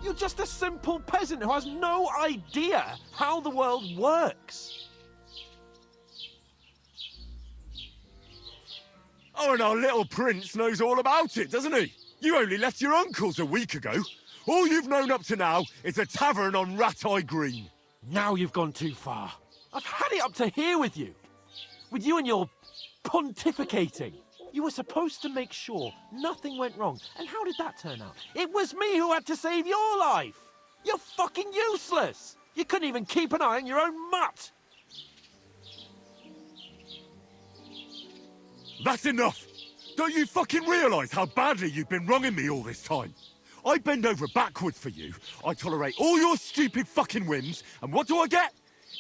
You're just a simple peasant who has no idea how the world works. Oh, and our little prince knows all about it, doesn't he? You only left your uncle's a week ago. All you've known up to now is a tavern on Rat-Eye Green. Now you've gone too far. I've had it up to here with you. With you and your pontificating. You were supposed to make sure nothing went wrong. And how did that turn out? It was me who had to save your life. You're fucking useless. You couldn't even keep an eye on your own mutt. That's enough! Don't you fucking realise how badly you've been wronging me all this time? I bend over backwards for you, I tolerate all your stupid fucking whims, and what do I get?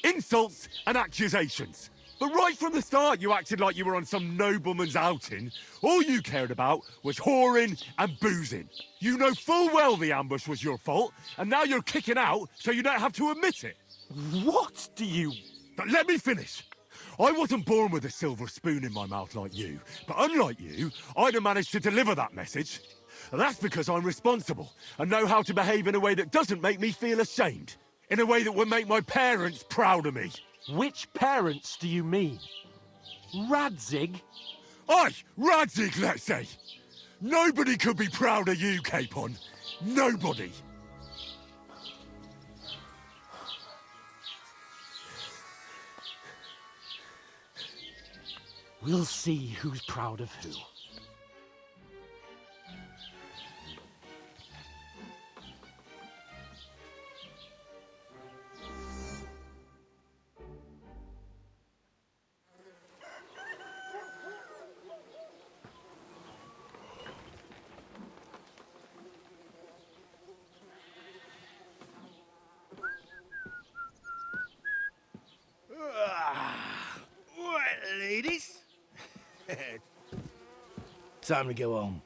Insults and accusations. But right from the start you acted like you were on some nobleman's outing. All you cared about was whoring and boozing. You know full well the ambush was your fault, and now you're kicking out so you don't have to admit it. What do you... But let me finish. I wasn't born with a silver spoon in my mouth like you, but unlike you, I'd have managed to deliver that message. That's because I'm responsible, and know how to behave in a way that doesn't make me feel ashamed. In a way that would make my parents proud of me. Which parents do you mean? Radzig? Aye, Radzig, let's say. Nobody could be proud of you, Capon. Nobody. We'll see who's proud of who. Right, ladies. Time to go home.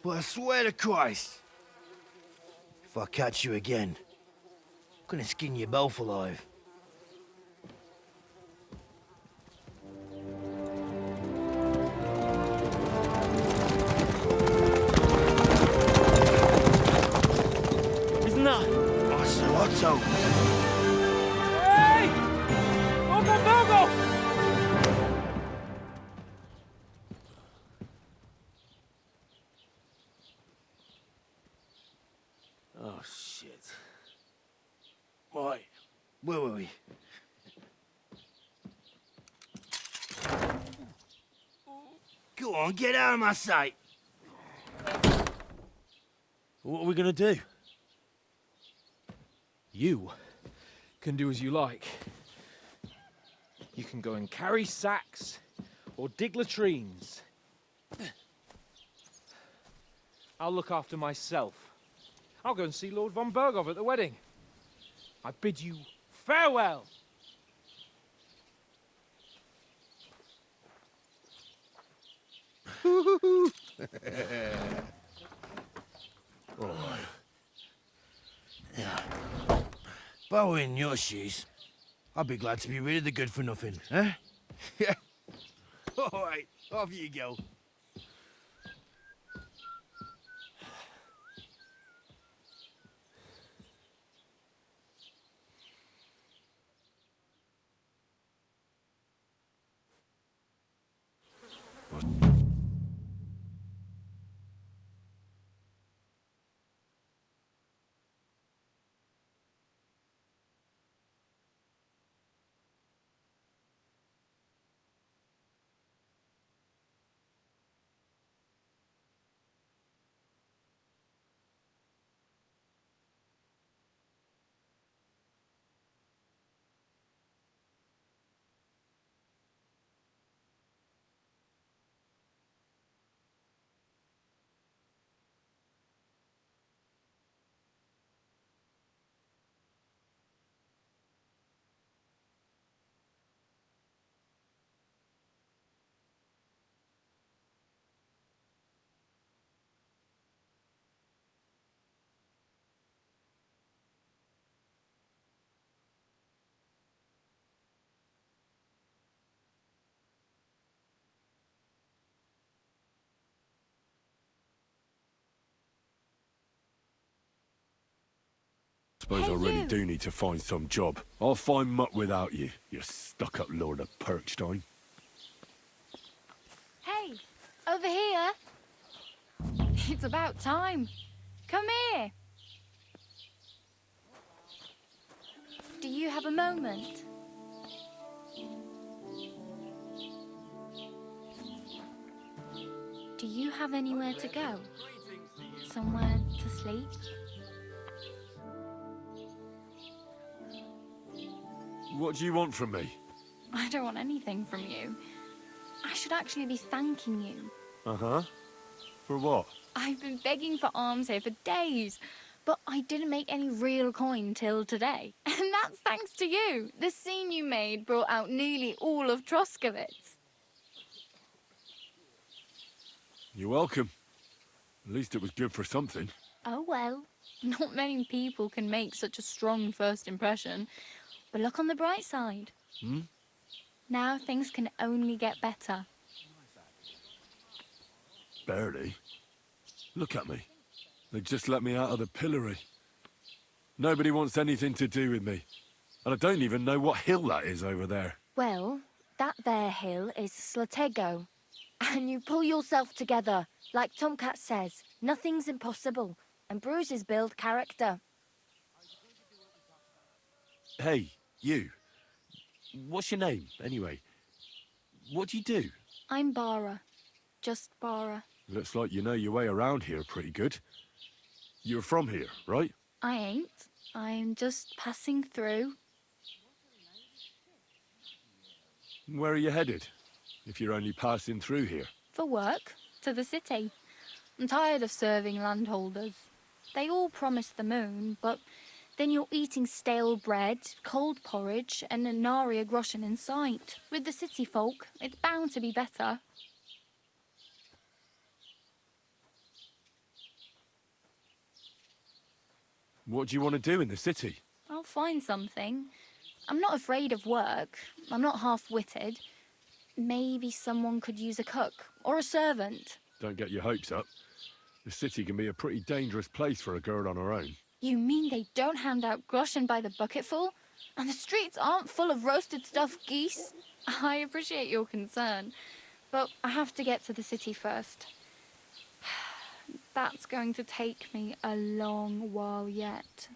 But I swear to Christ, if I catch you again, I'm gonna skin you both alive. Isn't that... Otto! Hey! Bogo! Oh, shit. Right. Where were we? Go on, get out of my sight. What are we gonna do? You can do as you like. You can go and carry sacks or dig latrines. I'll look after myself. I'll go and see Lord von Berghoff at the wedding. I bid you farewell. If I were in your shoes, I'd be glad to be rid of the good for nothing, eh? Yeah. All right, off you go. suppose Hey, I really you. do need to find some job. I'll find muck without you, you stuck-up Lord of Perkstein. Hey, over here. It's about time. Come here. Do you have a moment? Do you have anywhere to go? Somewhere to sleep? What do you want from me? I don't want anything from you. I should actually be thanking you. Uh-huh. For what? I've been begging for alms here for days, but I didn't make any real coin till today. And that's thanks to you. The scene you made brought out nearly all of Troskowitz. You're welcome. At least it was good for something. Oh well, not many people can make such a strong first impression. But look on the bright side. Hmm? Now things can only get better. Barely. Look at me. They just let me out of the pillory. Nobody wants anything to do with me. And I don't even know what hill that is over there. Well, that there hill is Slatego. And you pull yourself together. Like Tomcat says, nothing's impossible. And bruises build character. Hey, you. What's your name, anyway? What do you do? I'm Bara. Just Bara. Looks like you know your way around here pretty good. You're from here, right? I ain't. I'm just passing through. Where are you headed? If you're only passing through here. For work. To the city. I'm tired of serving landholders. They all promise the moon, but then you're eating stale bread, cold porridge, and a nary a groschen in sight. With the city folk, it's bound to be better. What do you want to do in the city? I'll find something. I'm not afraid of work. I'm not half-witted. Maybe someone could use a cook or a servant. Don't get your hopes up. The city can be a pretty dangerous place for a girl on her own. You mean they don't hand out groschen by the bucketful? And the streets aren't full of roasted stuffed geese? I appreciate your concern, but I have to get to the city first. That's going to take me a long while yet.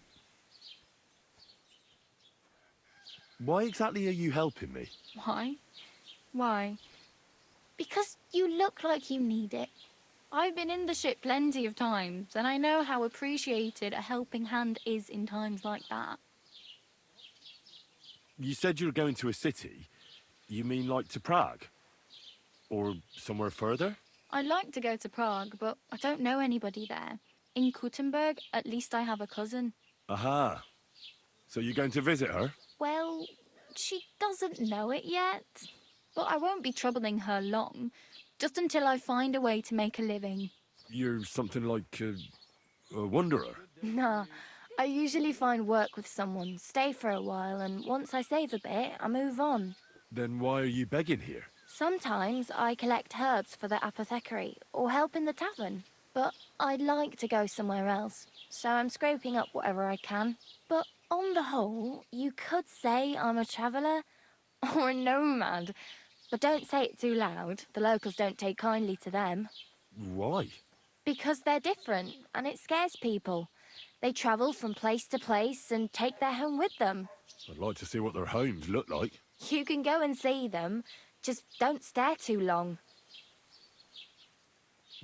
Why exactly are you helping me? Why? Why? Because you look like you need it. I've been in the ship plenty of times, and I know how appreciated a helping hand is in times like that. You said you were going to a city. You mean like to Prague? Or somewhere further? I'd like to go to Prague, but I don't know anybody there. In Kuttenberg, at least I have a cousin. Aha. So you're going to visit her? Well, she doesn't know it yet. But I won't be troubling her long, just until I find a way to make a living. You're something like a wanderer? Nah, I usually find work with someone, stay for a while, and once I save a bit, I move on. Then why are you begging here? Sometimes I collect herbs for the apothecary, or help in the tavern. But I'd like to go somewhere else, so I'm scraping up whatever I can. But on the whole, you could say I'm a traveller, or a nomad. But don't say it too loud, the locals don't take kindly to them. Why? Because they're different, and it scares people. They travel from place to place and take their home with them. I'd like to see what their homes look like. You can go and see them, just don't stare too long.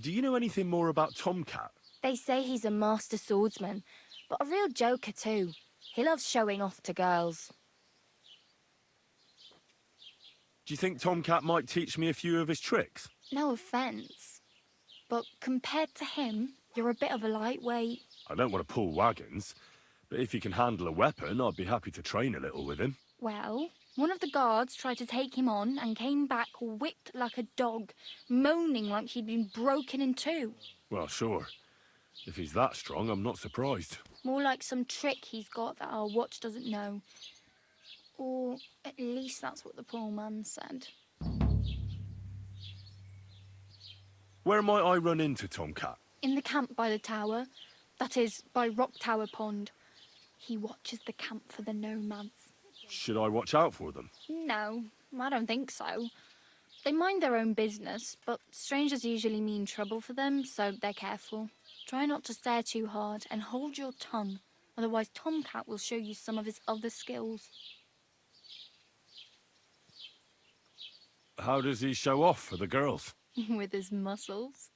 Do you know anything more about Tomcat? They say he's a master swordsman, but a real joker too. He loves showing off to girls. Do you think Tomcat might teach me a few of his tricks? No offence, but compared to him, you're a bit of a lightweight. I don't want to pull wagons, but if he can handle a weapon, I'd be happy to train a little with him. Well, one of the guards tried to take him on and came back whipped like a dog, moaning like he'd been broken in two. Well, sure. If he's that strong, I'm not surprised. More like some trick he's got that our watch doesn't know. Or at least that's what the poor man said. Where might I run into Tomcat? In the camp by the tower. That is, by Rock Tower Pond. He watches the camp for the nomads. Should I watch out for them? No, I don't think so. They mind their own business, but strangers usually mean trouble for them, so they're careful. Try not to stare too hard and hold your tongue, otherwise Tomcat will show you some of his other skills. How does he show off for the girls? With his muscles.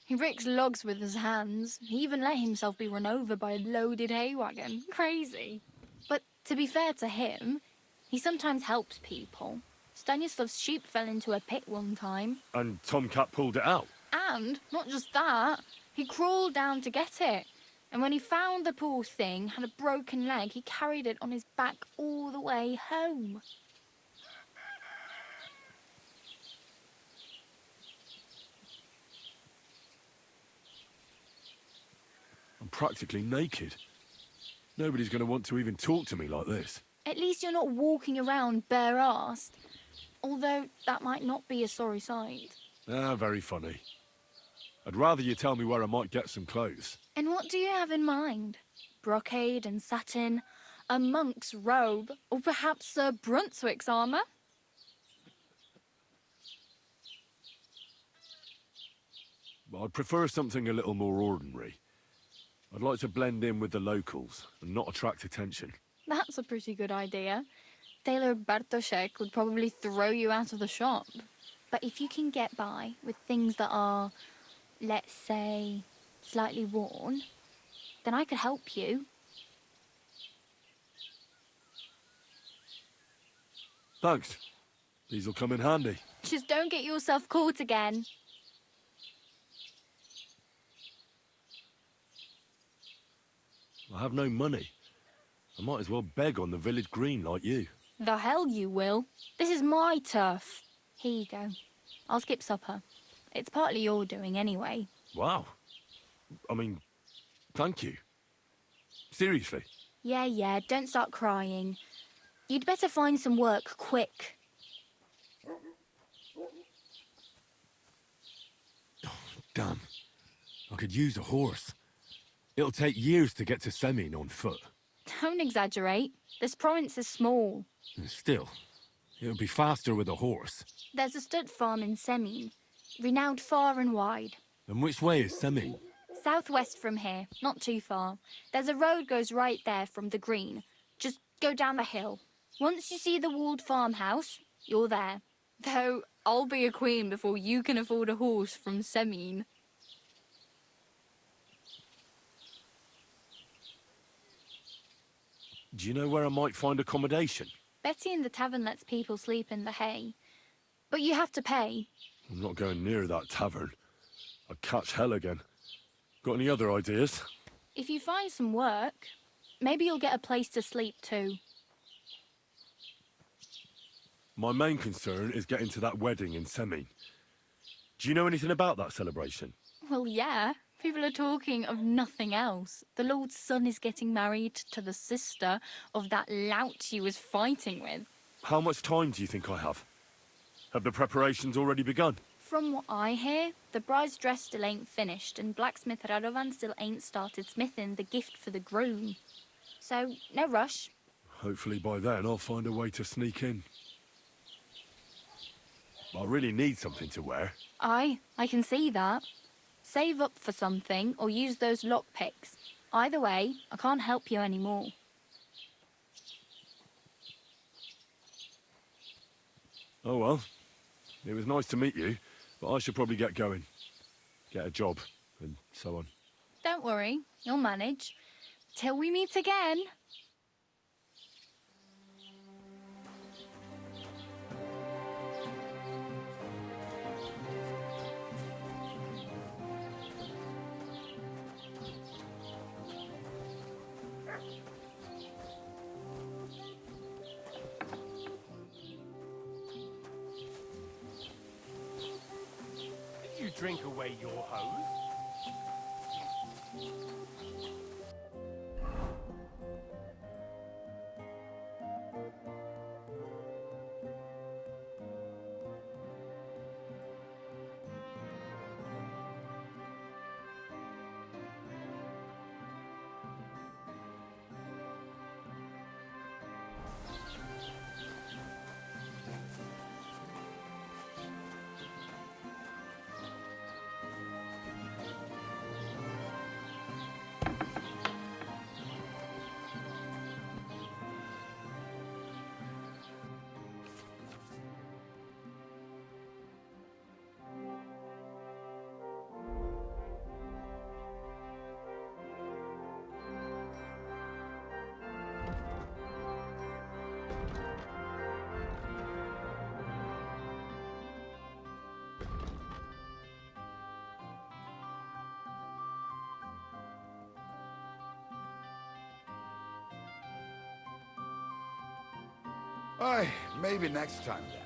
He ricks logs with his hands. He even let himself be run over by a loaded hay wagon. Crazy. But to be fair to him, he sometimes helps people. Stanislav's sheep fell into a pit one time. And Tomcat pulled it out? And, not just that, he crawled down to get it. And when he found the poor thing had a broken leg, he carried it on his back all the way home. I'm practically naked. Nobody's going to want to even talk to me like this. At least you're not walking around bare-assed. Although that might not be a sorry sight. Ah, very funny. I'd rather you tell me where I might get some clothes. And what do you have in mind? Brocade and satin? A monk's robe? Or perhaps Sir Brunswick's armour? I'd prefer something a little more ordinary. I'd like to blend in with the locals and not attract attention. That's a pretty good idea. Tailor Bartoszek would probably throw you out of the shop. But if you can get by with things that are, let's say, slightly worn, then I could help you. Thanks. These'll come in handy. Just don't get yourself caught again. I have no money. I might as well beg on the village green like you. The hell you will. This is my turf. Here you go. I'll skip supper. It's partly your doing anyway. Wow. I mean, thank you. Seriously. Yeah, don't start crying. You'd better find some work quick. Damn. I could use a horse. It'll take years to get to Semin on foot. Don't exaggerate. This province is small. Still, it'll be faster with a horse. There's a stud farm in Semin, renowned far and wide. And which way is Semin? Southwest from here, not too far. There's a road goes right there from the green. Just go down the hill. Once you see the walled farmhouse, you're there. Though I'll be a queen before you can afford a horse from Semin. Do you know where I might find accommodation? Betty in the tavern lets people sleep in the hay. But you have to pay. I'm not going near that tavern. I'd catch hell again. Got any other ideas? If you find some work, maybe you'll get a place to sleep too. My main concern is getting to that wedding in Semin. Do you know anything about that celebration? Well, yeah. People are talking of nothing else. The Lord's son is getting married to the sister of that lout he was fighting with. How much time do you think I have? Have the preparations already begun? From what I hear, the bride's dress still ain't finished, and blacksmith Radovan still ain't started smithing the gift for the groom. So, no rush. Hopefully by then I'll find a way to sneak in. I really need something to wear. I can see that. Save up for something or use those lockpicks. Either way, I can't help you anymore. Oh well. It was nice to meet you, but I should probably get going. Get a job, and so on. Don't worry, you'll manage. Till we meet again. Did you drink away your hose? Aye, maybe next time then.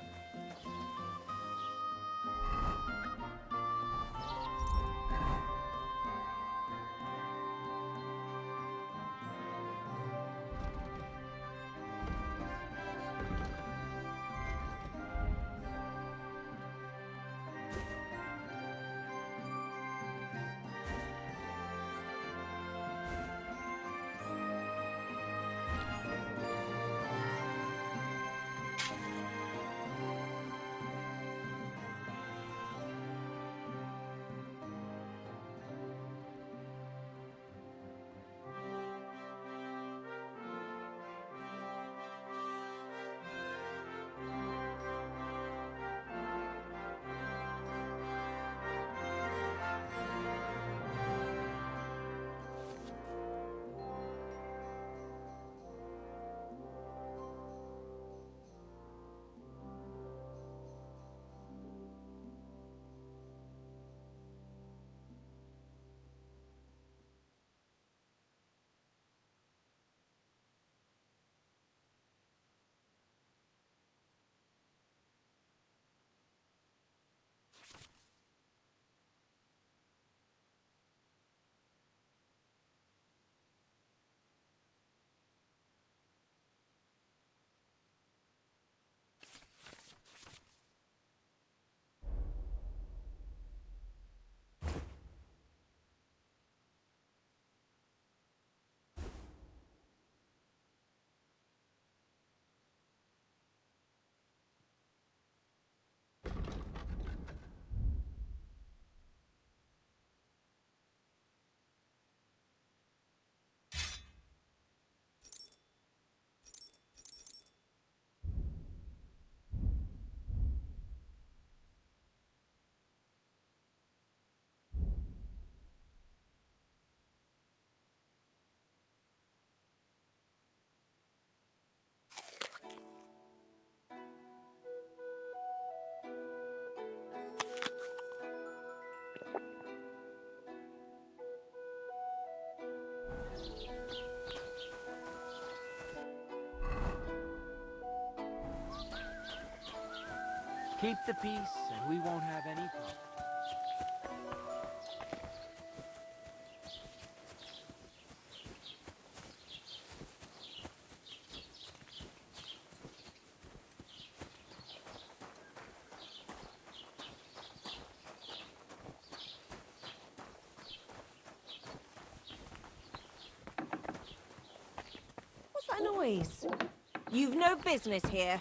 Keep the peace, and we won't have any problems. What's that noise? You've no business here.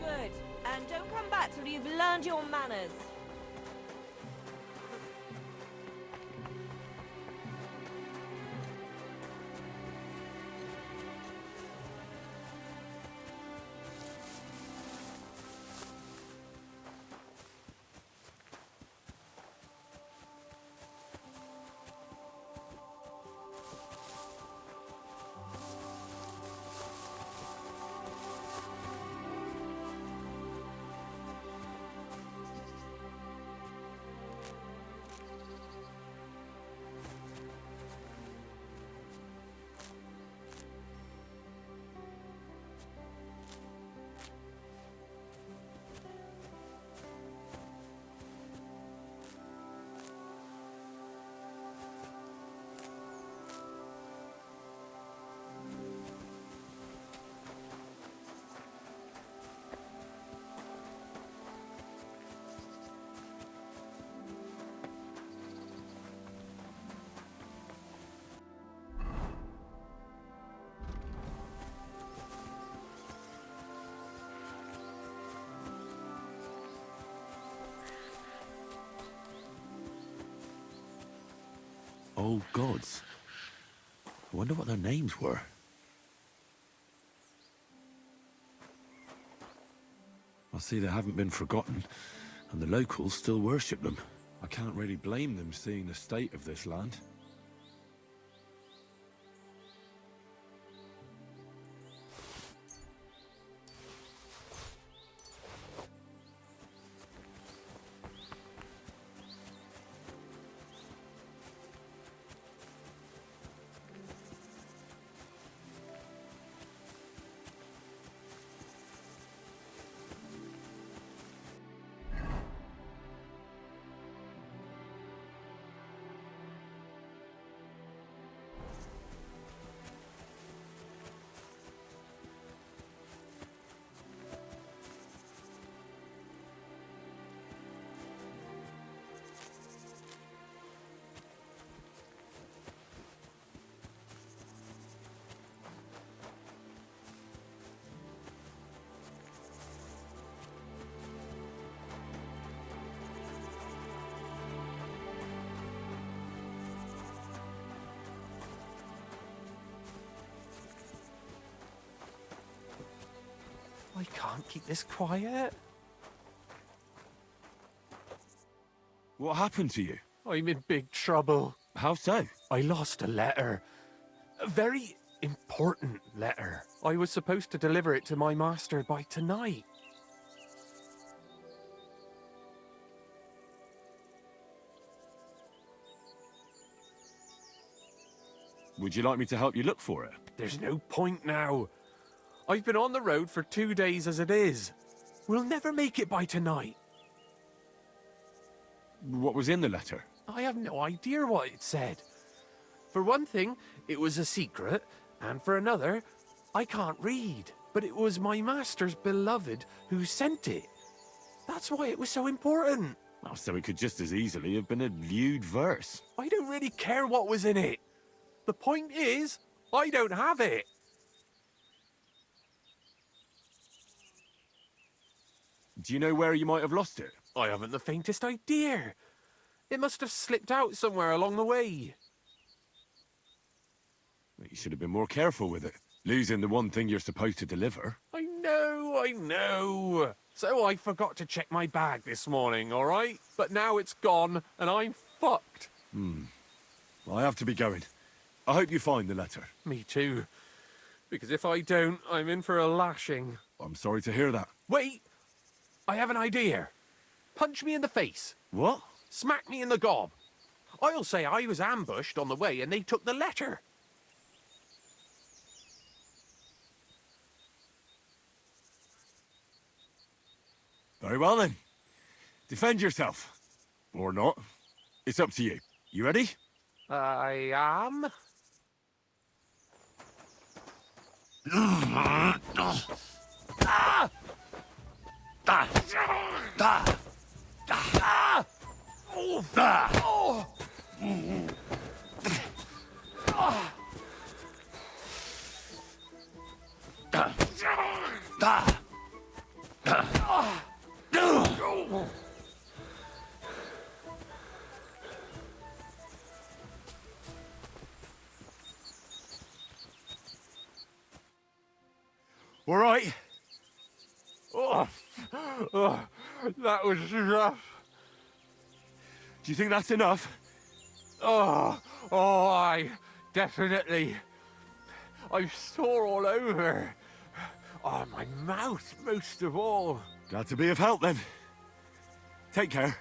Good. And don't come back till you've learned your manners. old gods. I wonder what their names were. I see they haven't been forgotten, and the locals still worship them. I can't really blame them seeing the state of this land. I can't keep this quiet. What happened to you? I'm in big trouble. How so? I lost a letter. A very important letter. I was supposed to deliver it to my master by tonight. Would you like me to help you look for it? There's no point now. I've been on the road for 2 days as it is. We'll never make it by tonight. What was in the letter? I have no idea what it said. For one thing, it was a secret, and for another, I can't read. But it was my master's beloved who sent it. That's why it was so important. Oh, so it could just as easily have been a lewd verse. I don't really care what was in it. The point is, I don't have it. Do you know where you might have lost it? I haven't the faintest idea. It must have slipped out somewhere along the way. You should have been more careful with it. Losing the one thing you're supposed to deliver. I know. So I forgot to check my bag this morning, all right? But now it's gone, and I'm fucked. I have to be going. I hope you find the letter. Me too. Because if I don't, I'm in for a lashing. I'm sorry to hear that. Wait! I have an idea. Punch me in the face. What? Smack me in the gob. I'll say I was ambushed on the way and they took the letter. Very well then. Defend yourself. Or not. It's up to you. You ready? I am. All right. That was rough. Do you think that's enough? I definitely. I'm sore all over. Oh, my mouth most of all. Glad to be of help then. Take care.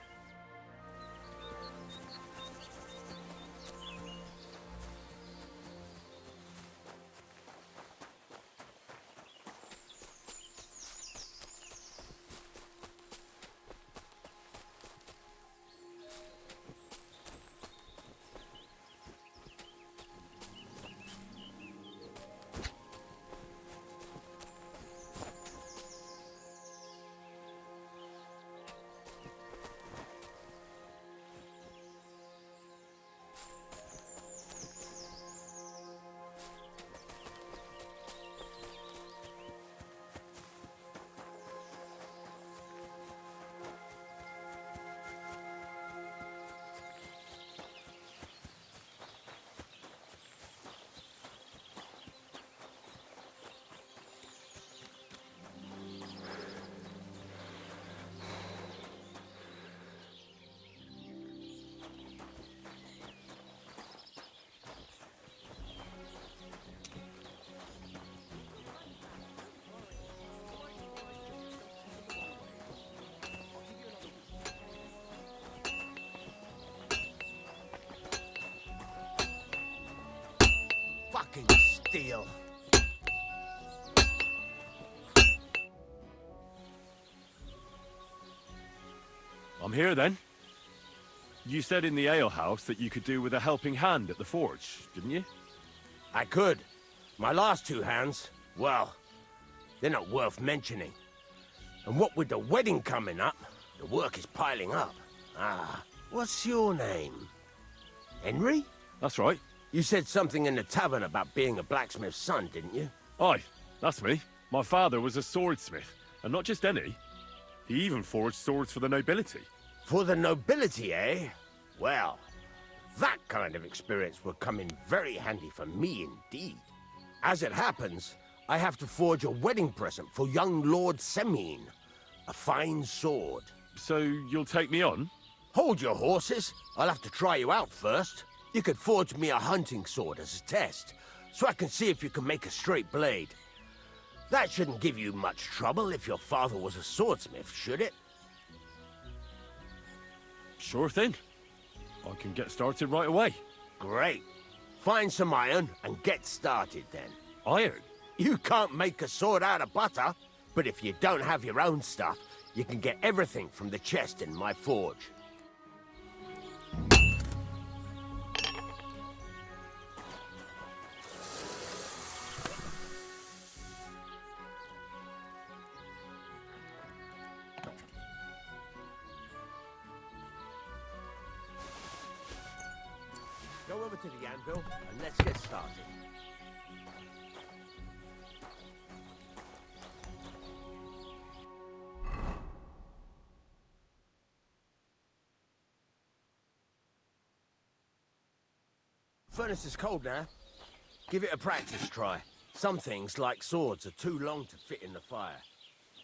steel. I'm here then. You said in the alehouse that you could do with a helping hand at the forge, didn't you? I could. My last two hands, well, they're not worth mentioning. And what with the wedding coming up, the work is piling up. What's your name? Henry? That's right. You said something in the tavern about being a blacksmith's son, didn't you? Aye, that's me. My father was a swordsmith, and not just any. He even forged swords for the nobility. For the nobility, eh? Well, that kind of experience will come in very handy for me indeed. As it happens, I have to forge a wedding present for young Lord Semine. A fine sword. So you'll take me on? Hold your horses. I'll have to try you out first. You could forge me a hunting sword as a test, so I can see if you can make a straight blade. That shouldn't give you much trouble if your father was a swordsmith, should it? Sure thing. I can get started right away. Great. Find some iron and get started then. Iron? You can't make a sword out of butter, but if you don't have your own stuff, you can get everything from the chest in my forge. Go over to the anvil and let's get started. Furnace is cold now. Give it a practice try. Some things, like swords, are too long to fit in the fire.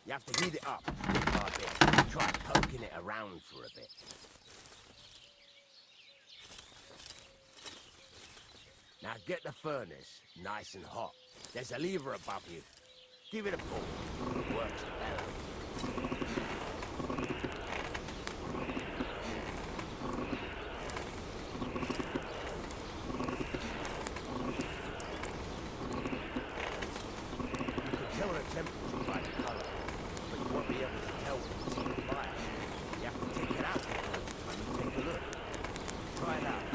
You have to heat it up bit by bit. Try poking it around for a bit. Now get the furnace nice and hot. There's a lever above you. Give it a pull. It works better. Tell the temperature by the color, but you won't be able to tell when you see the fire. You have to take it out and take a look. Try it out.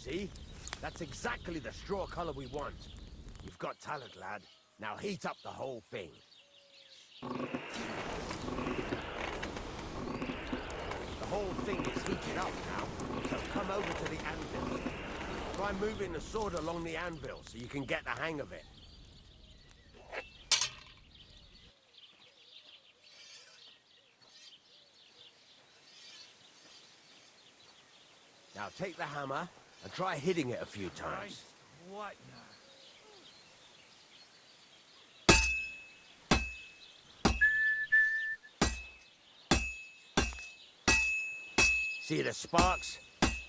See? That's exactly the straw color we want. You've got talent, lad. Now heat up the whole thing. The whole thing is heated up now, so come over to the anvil. Try moving the sword along the anvil so you can get the hang of it. Now take the hammer and try hitting it a few times. What See the sparks?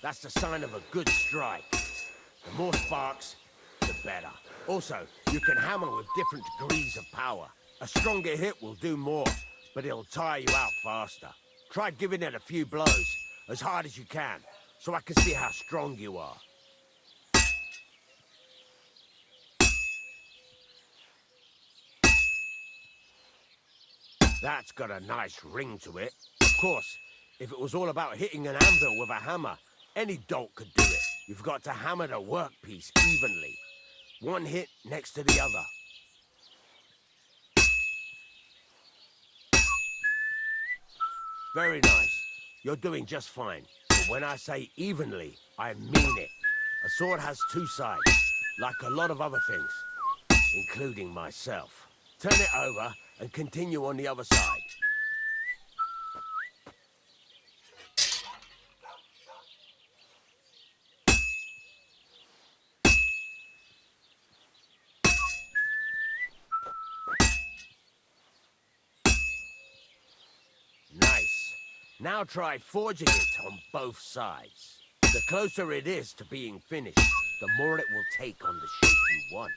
That's the sign of a good strike. The more sparks, the better. Also, you can hammer with different degrees of power. A stronger hit will do more, but it'll tire you out faster. Try giving it a few blows, as hard as you can, so I can see how strong you are. That's got a nice ring to it. Of course, if it was all about hitting an anvil with a hammer, any dolt could do it. You've got to hammer the workpiece evenly. One hit next to the other. Very nice. You're doing just fine. But when I say evenly, I mean it. A sword has two sides, like a lot of other things, including myself. Turn it over and continue on the other side. Nice. Now try forging it on both sides. The closer it is to being finished, the more it will take on the shape you want.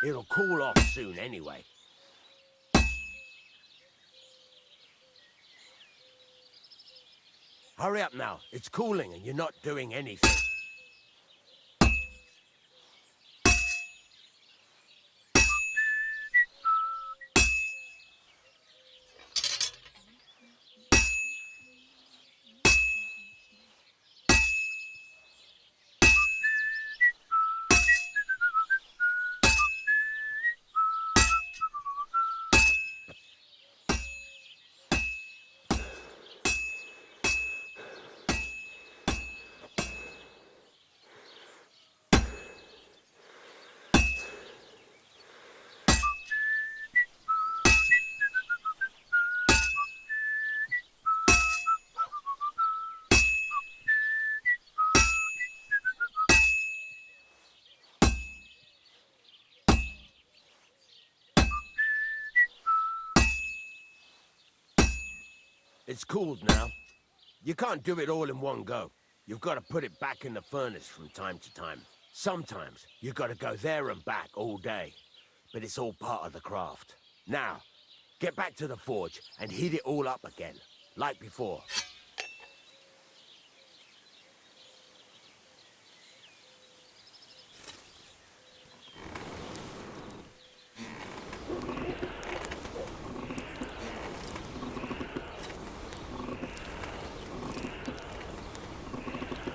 It'll cool off soon anyway. Hurry up now. It's cooling and you're not doing anything. It's cooled now. You can't do it all in one go. You've got to put it back in the furnace from time to time. Sometimes you've got to go there and back all day. But it's all part of the craft. Now, get back to the forge and heat it all up again, like before.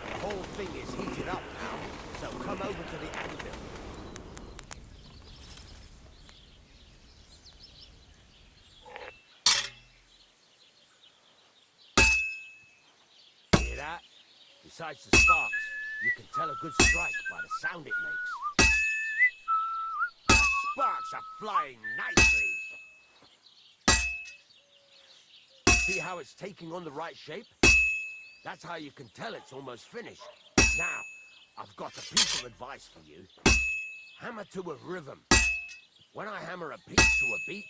The whole thing is heated up now, so come over to the anvil. Hear that? Besides the sparks, you can tell a good strike by the sound it makes. The sparks are flying nicely. See how it's taking on the right shape? That's how you can tell it's almost finished. Now, I've got a piece of advice for you. Hammer to a rhythm. When I hammer a piece to a beat,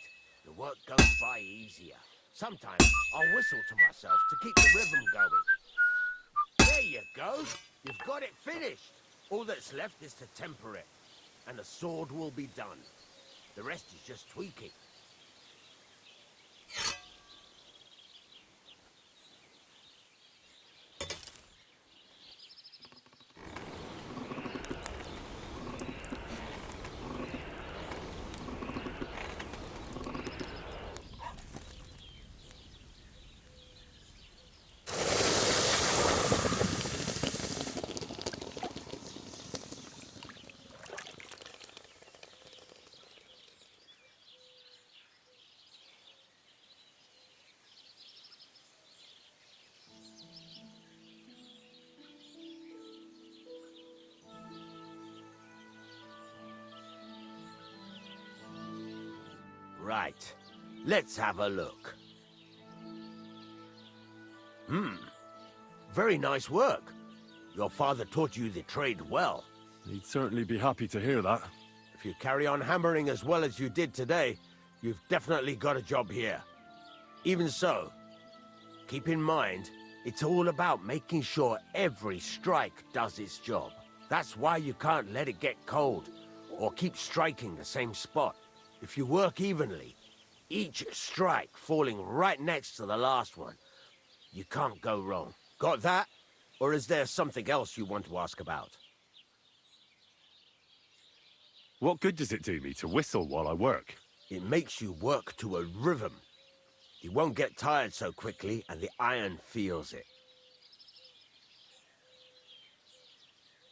the work goes by easier. Sometimes I'll whistle to myself to keep the rhythm going. There you go. You've got it finished. All that's left is to temper it, and the sword will be done. The rest is just tweaking. Right. Let's have a look. Very nice work. Your father taught you the trade well. He'd certainly be happy to hear that. If you carry on hammering as well as you did today, you've definitely got a job here. Even so, keep in mind, it's all about making sure every strike does its job. That's why you can't let it get cold, or keep striking the same spot. If you work evenly, each strike falling right next to the last one, you can't go wrong. Got that? Or is there something else you want to ask about? What good does it do me to whistle while I work? It makes you work to a rhythm. You won't get tired so quickly, and the iron feels it.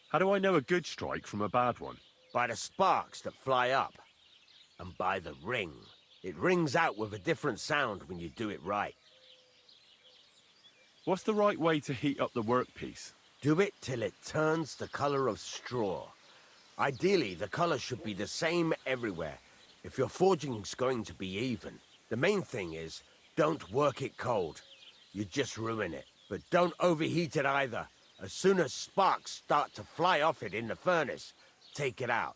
How do I know a good strike from a bad one? By the sparks that fly up. And by the ring. It rings out with a different sound when you do it right. What's the right way to heat up the workpiece? Do it till it turns the color of straw. Ideally, the color should be the same everywhere, if your forging's going to be even. The main thing is, don't work it cold. You just ruin it. But don't overheat it either. As soon as sparks start to fly off it in the furnace, take it out.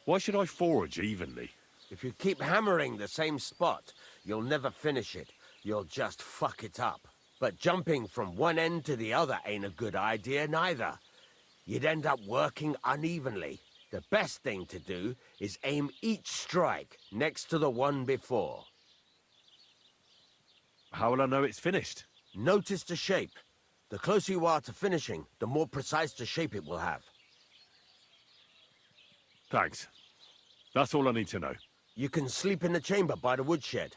Why should I forge evenly? If you keep hammering the same spot, you'll never finish it. You'll just fuck it up. But jumping from one end to the other ain't a good idea neither. You'd end up working unevenly. The best thing to do is aim each strike next to the one before. How will I know it's finished? Notice the shape. The closer you are to finishing, the more precise the shape it will have. Thanks. That's all I need to know. You can sleep in the chamber by the woodshed.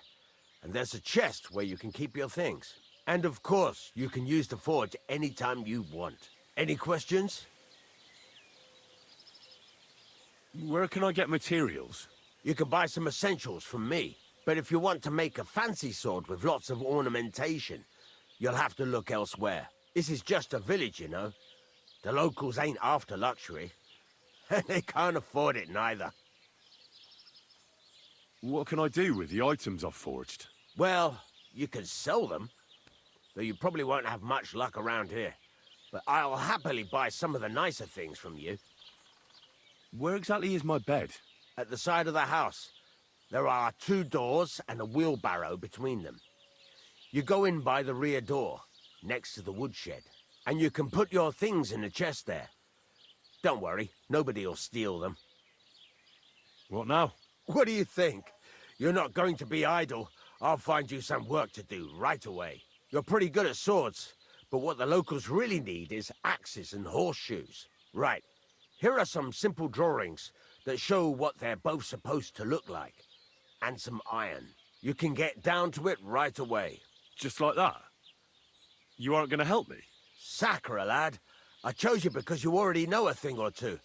And there's a chest where you can keep your things. And of course, you can use the forge anytime you want. Any questions? Where can I get materials? You can buy some essentials from me. But if you want to make a fancy sword with lots of ornamentation, you'll have to look elsewhere. This is just a village, you know. The locals ain't after luxury. And they can't afford it neither. What can I do with the items I've forged? Well, you can sell them. Though you probably won't have much luck around here. But I'll happily buy some of the nicer things from you. Where exactly is my bed? At the side of the house. There are 2 doors and a wheelbarrow between them. You go in by the rear door, next to the woodshed, and you can put your things in the chest there. Don't worry, nobody'll steal them. What now? What do you think? You're not going to be idle. I'll find you some work to do right away. You're pretty good at swords, but what the locals really need is axes and horseshoes. Right, here are some simple drawings that show what they're both supposed to look like. And some iron. You can get down to it right away. Just like that? You aren't going to help me? Sacre, lad. I chose you because you already know a thing or two.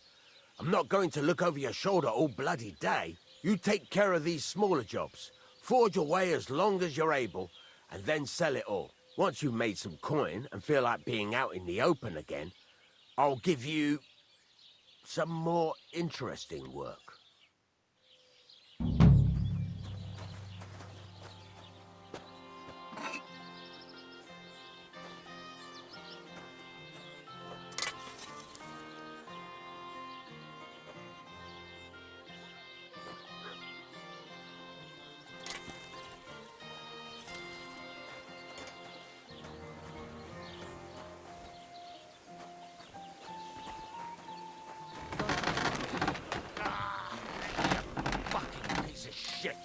I'm not going to look over your shoulder all bloody day. You take care of these smaller jobs. Forge away as long as you're able, and then sell it all. Once you've made some coin and feel like being out in the open again, I'll give you some more interesting work. Fucking piece of shit.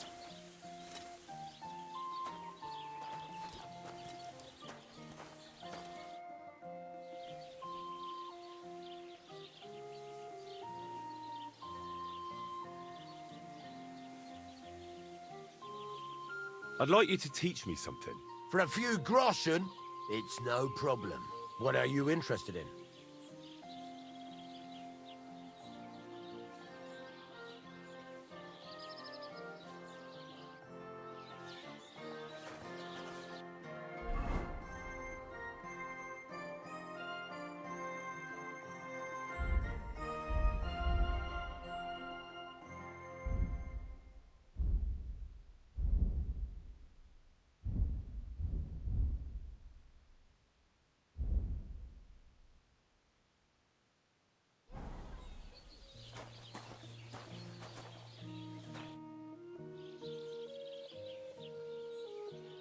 I'd like you to teach me something. For a few groschen, it's no problem. What are you interested in?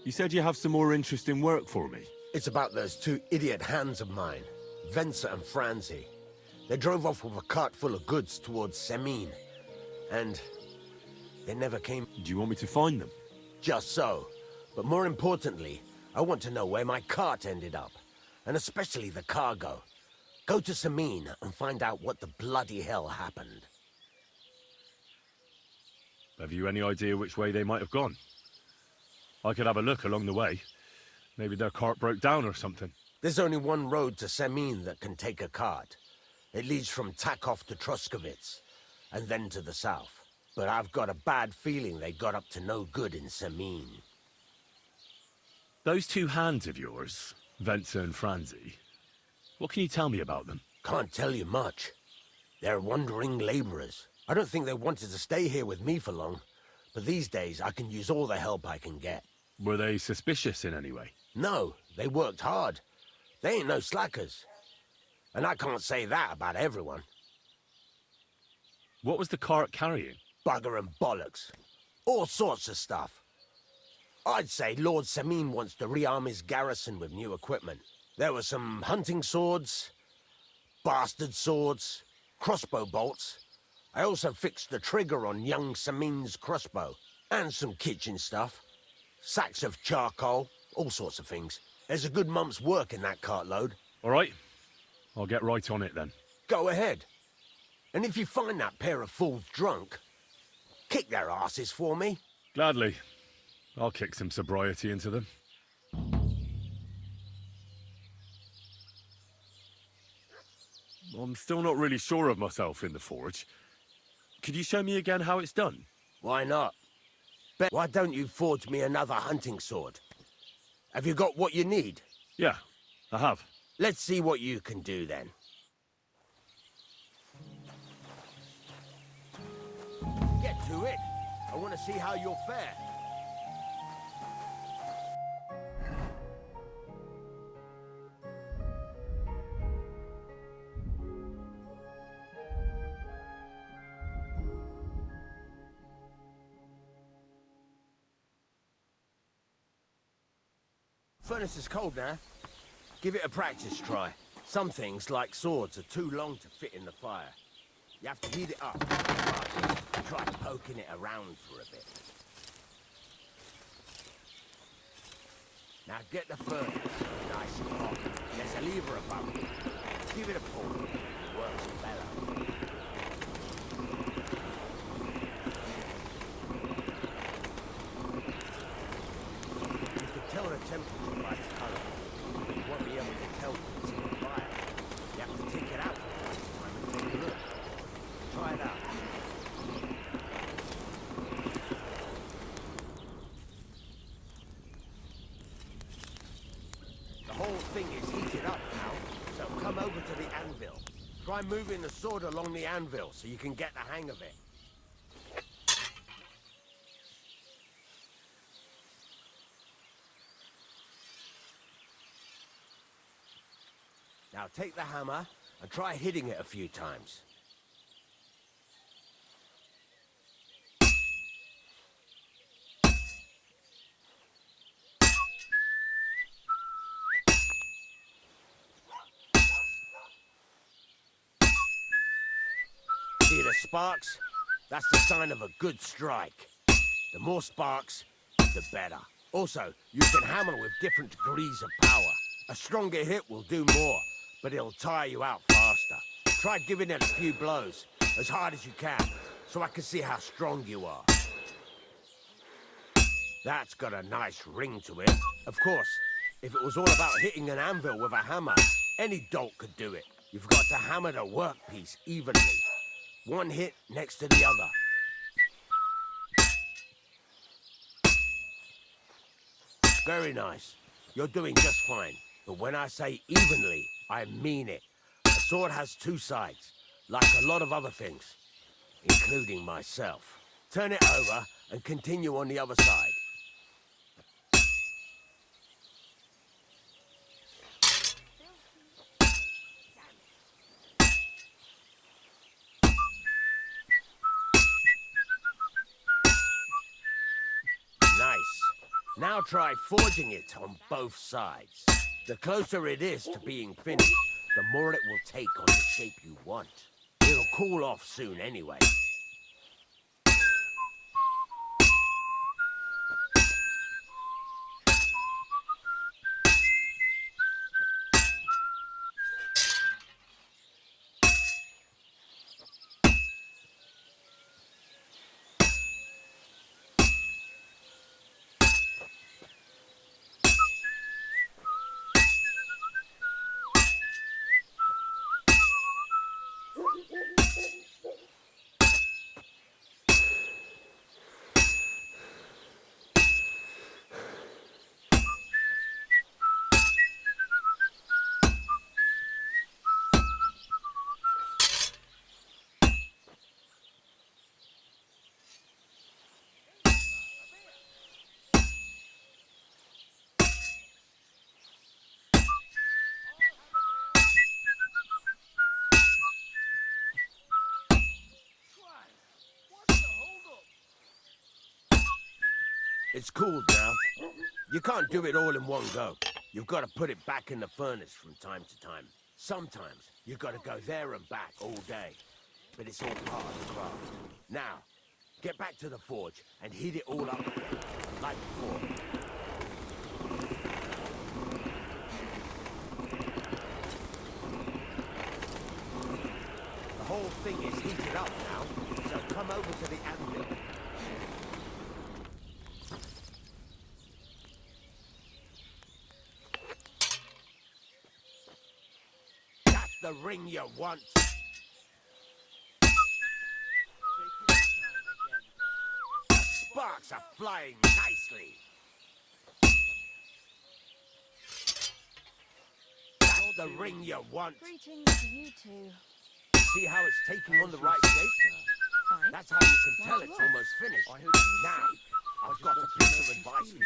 You said you have some more interesting work for me. It's about those 2 idiot hands of mine, Venser and Franzi. They drove off with a cart full of goods towards Semine, and they never came. Do you want me to find them? Just so. But more importantly, I want to know where my cart ended up, and especially the cargo. Go to Semine and find out what the bloody hell happened. Have you any idea which way they might have gone? I could have a look along the way. Maybe their cart broke down or something. There's only one road to Semine that can take a cart. It leads from Takov to Troskovitz, and then to the south. But I've got a bad feeling they got up to no good in Semine. Those 2 hands of yours, Venser and Franzi, what can you tell me about them? Can't tell you much. They're wandering laborers. I don't think they wanted to stay here with me for long, but these days I can use all the help I can get. Were they suspicious in any way? No, they worked hard. They ain't no slackers. And I can't say that about everyone. What was the cart carrying? Bugger and bollocks. All sorts of stuff. I'd say Lord Semine wants to rearm his garrison with new equipment. There were some hunting swords, bastard swords, crossbow bolts. I also fixed the trigger on young Semine's crossbow. And some kitchen stuff. Sacks of charcoal, all sorts of things. There's a good month's work in that cartload. All right. I'll get right on it then. Go ahead. And if you find that pair of fools drunk, kick their asses for me. Gladly. I'll kick some sobriety into them. I'm still not really sure of myself in the forge. Could you show me again how it's done? Why not? Why don't you forge me another hunting sword? Have you got what you need? Yeah, I have. Let's see what you can do then. Get to it. I want to see how you'll fare. Furnace is cold now. Give it a practice try. Some things, like swords, are too long to fit in the fire. You have to heat it up. Try poking it around for a bit. Now get the furnace nice and hot. There's a lever above it. Give it a pull. It works better. You can tell the temperature by the colour. You won't be able to tell when it's in the fire. You have to take it out and take a look. Try it out. The whole thing is heated up now, so come over to the anvil. Try moving the sword along the anvil so you can get the hang of it. Now take the hammer and try hitting it a few times. See the sparks? That's the sign of a good strike. The more sparks, the better. Also, you can hammer with different degrees of power. A stronger hit will do more, but it'll tire you out faster. Try giving it a few blows, as hard as you can, so I can see how strong you are. That's got a nice ring to it. Of course, if it was all about hitting an anvil with a hammer, any dolt could do it. You've got to hammer the workpiece evenly. One hit next to the other. Very nice. You're doing just fine. But when I say evenly, I mean it. A sword has two sides, like a lot of other things, including myself. Turn it over and continue on the other side. Nice. Now try forging it on both sides. The closer it is to being finished, the more it will take on the shape you want. It'll cool off soon anyway. It's cooled now. You can't do it all in one go. You've got to put it back in the furnace from time to time. Sometimes you've got to go there and back all day. But it's all part of the craft. Now, get back to the forge and heat it all up again, like before. the ring you want. Sparks are flying nicely. That's the ring you want. Greetings to you two. See how it's taking on the right shape? Fine. That's how you can tell Why'd you it's ask? almost finished. I heard you were Now, sick. I've got a piece of advice for you.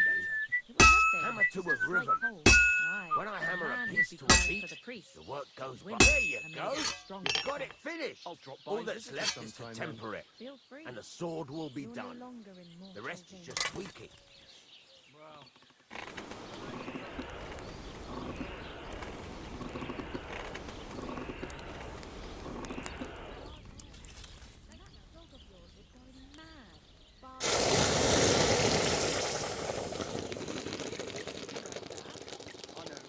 It was nothing. Hammer to Just a slight rhythm. cold. Aye, When I hammer man a would piece be to a calling beat, for the priest. the work goes by. Women There you are made go. of strong You've got it stuff. finished. I'll drop by All and that's visit left you is to sometime then. temper it, Feel free. and the sword will be You're done. no longer in mortal The rest is danger. just tweaking. That dog of yours is going mad. I know.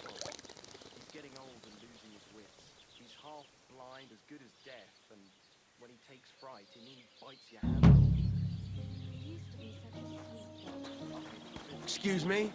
Well, he's getting old and losing his wits. He's half blind, as good as deaf, and when he takes fright, he nearly bites your hand off. He used to be such a sweet dog. Excuse me?